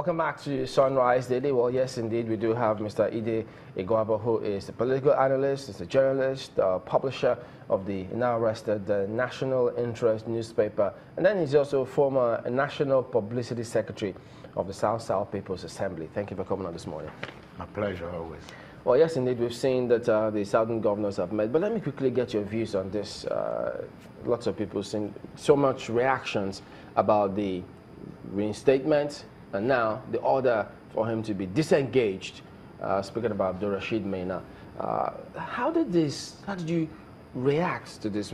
Welcome back to Sunrise Daily. Well, yes, indeed, we do have Mr. Ide Igwabo, who is a political analyst, is a journalist, publisher of the now arrested National Interest newspaper, and then he's also former National Publicity Secretary of the South People's Assembly. Thank you for coming on this morning. My pleasure, always. Well, yes, indeed, we've seen that the Southern governors have met, but let me quickly get your views on this. Lots of people seen so much reactions about the reinstatement and now the order for him to be disengaged. Speaking about Abdul Rashid Maina, how did you react to this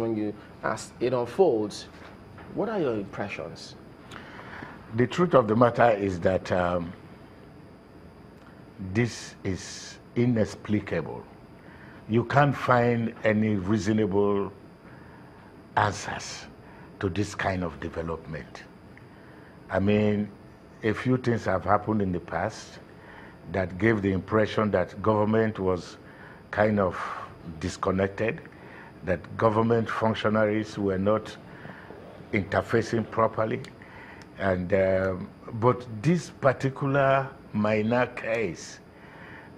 as it unfolds? What are your impressions? The truth of the matter is that this is inexplicable. You can't find any reasonable answers to this kind of development. I mean, a few things have happened in the past that gave the impression that government was kind of disconnected, that government functionaries were not interfacing properly. And but this particular Maina case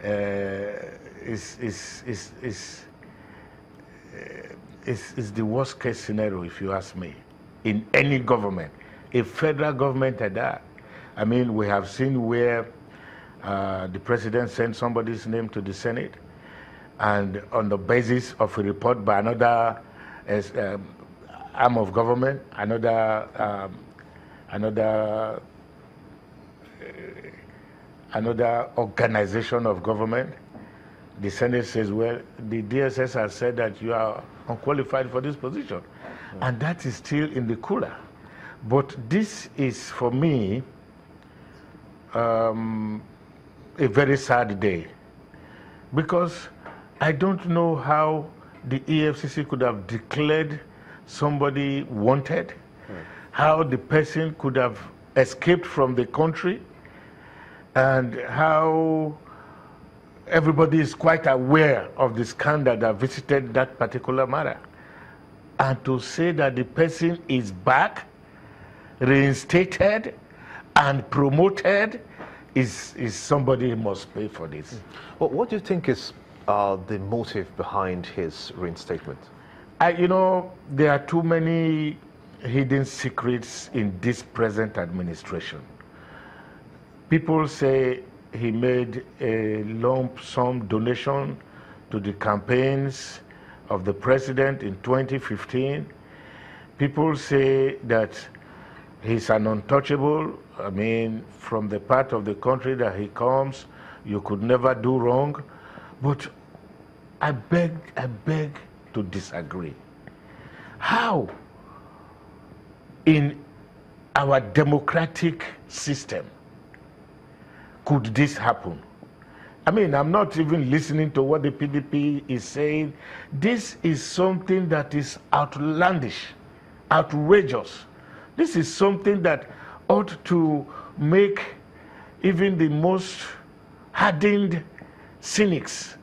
is the worst case scenario, if you ask me, in any government, a federal government at that. I mean, we have seen where the president sent somebody's name to the Senate, and on the basis of a report by another arm of government, another organization of government, the Senate says, well, the DSS has said that you are unqualified for this position. And that is still in the cooler. But this is, for me, a very sad day, because I don't know how the EFCC could have declared somebody wanted, how the person could have escaped from the country, and how everybody is quite aware of the scandal that visited that particular matter. And to say that the person is back, reinstated, and promoted is somebody who must pay for this. Well, what do you think is the motive behind his reinstatement? You know, there are too many hidden secrets in this present administration. People say he made a lump sum donation to the campaigns of the president in 2015. People say that he's an untouchable. I mean, from the part of the country that he comes, you could never do wrong. But I beg to disagree. How in our democratic system could this happen? I mean, I'm not even listening to what the PDP is saying. This is something that is outlandish, outrageous. This is something that ought to make even the most hardened cynics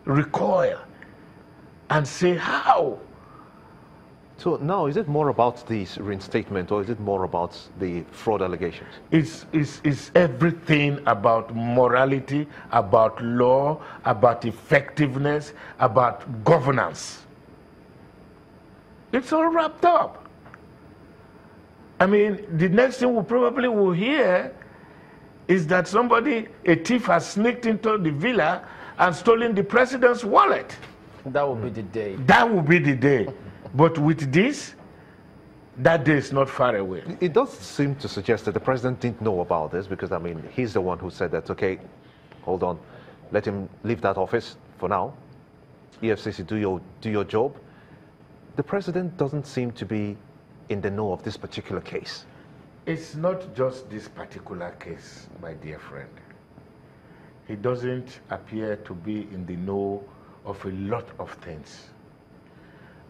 recoil and say, how? So now, is it more about this reinstatement, or is it more about the fraud allegations? It's everything about morality, about law, about effectiveness, about governance. It's all wrapped up. I mean, the next thing we probably will hear is that a thief has sneaked into the villa and stolen the president's wallet. That will be the day. That will be the day. But with this, that day is not far away. It does seem to suggest that the president didn't know about this, because, I mean, he's the one who said that, okay, hold on, let him leave that office for now. EFCC, do your job. The president doesn't seem to be in the know of this particular case. It's not just this particular case, my dear friend. He doesn't appear to be in the know of a lot of things.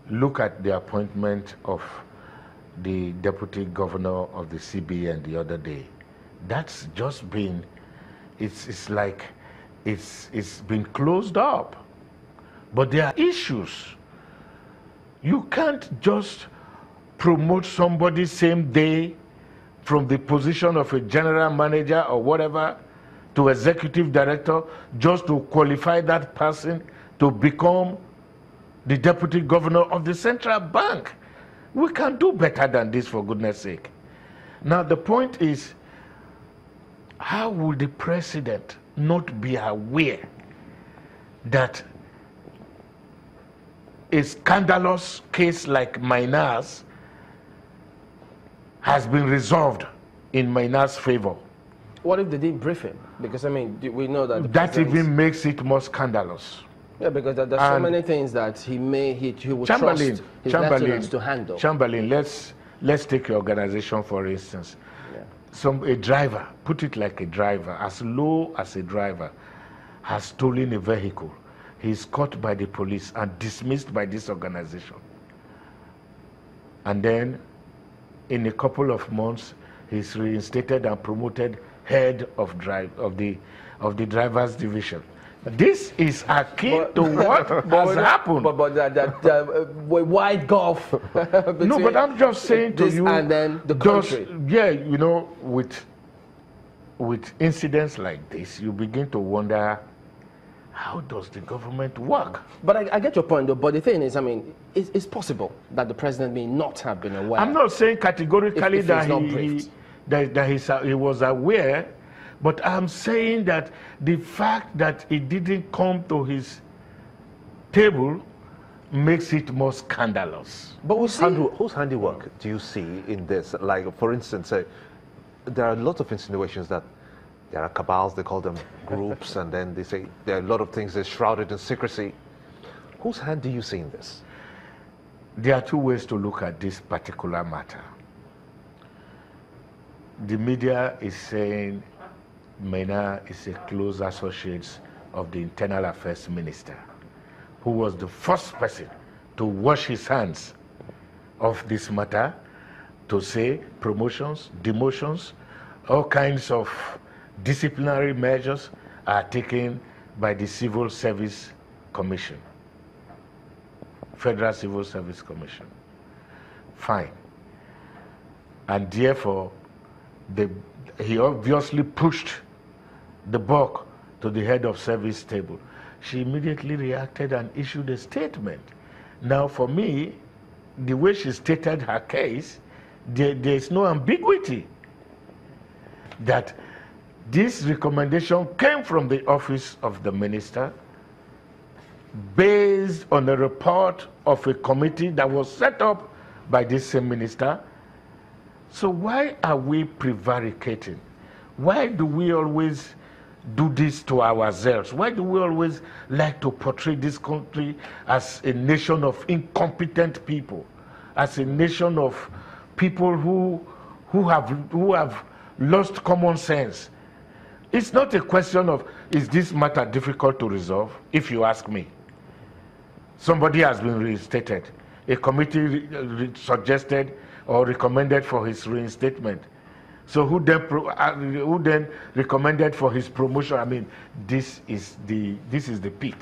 Look at the appointment of the deputy governor of the CBN the other day. That's just been, it's like it's been closed up. But there are issues. You can't just promote somebody same day from the position of a general manager or whatever to executive director just to qualify that person to become the deputy governor of the central bank. We can do better than this, for goodness sake. Now, the point is, how will the president not be aware that a scandalous case like Maina's has been resolved in Maina's favor? What if they didn't brief him? Because, I mean, we know that... That even makes it more scandalous. Yeah, because there's so many things that he would trust his lieutenants to handle. Chamberlain, let's take your organization, for instance. Yeah. A driver, put it like a driver, as low as a driver, has stolen a vehicle. He's caught by the police and dismissed by this organization. And then, in a couple of months, he's reinstated and promoted head of the drivers division. This is akin to what has happened. But that wide gulf. No, but I'm just saying to you, and then the country. Yeah, you know, with incidents like this, you begin to wonder, how does the government work? But I get your point, though. But the thing is, I mean, it's possible that the president may not have been aware. I'm not saying categorically if that he was aware. But I'm saying that the fact that it didn't come to his table makes it more scandalous. But whose handiwork do you see in this? Like, for instance, there are lots of insinuations that there are cabals, they call them groups, and then they say there are a lot of things that's shrouded in secrecy. Whose hand do you see in this? There are two ways to look at this particular matter. The media is saying Maina is a close associate of the Internal Affairs Minister, who was the first person to wash his hands of this matter, to say promotions, demotions, all kinds of disciplinary measures are taken by the Civil Service Commission, Federal Civil Service Commission. Fine. And therefore, he obviously pushed the buck to the head of service table. She immediately reacted and issued a statement. Now, for me, the way she stated her case, there's no ambiguity that this recommendation came from the office of the minister based on a report of a committee that was set up by this same minister. So why are we prevaricating? Why do we always do this to ourselves? Why do we always like to portray this country as a nation of incompetent people, as a nation of people who have lost common sense? It's not a question of, is this matter difficult to resolve, if you ask me. Somebody has been reinstated. A committee suggested or recommended for his reinstatement. So who then recommended for his promotion? I mean, this is the pit.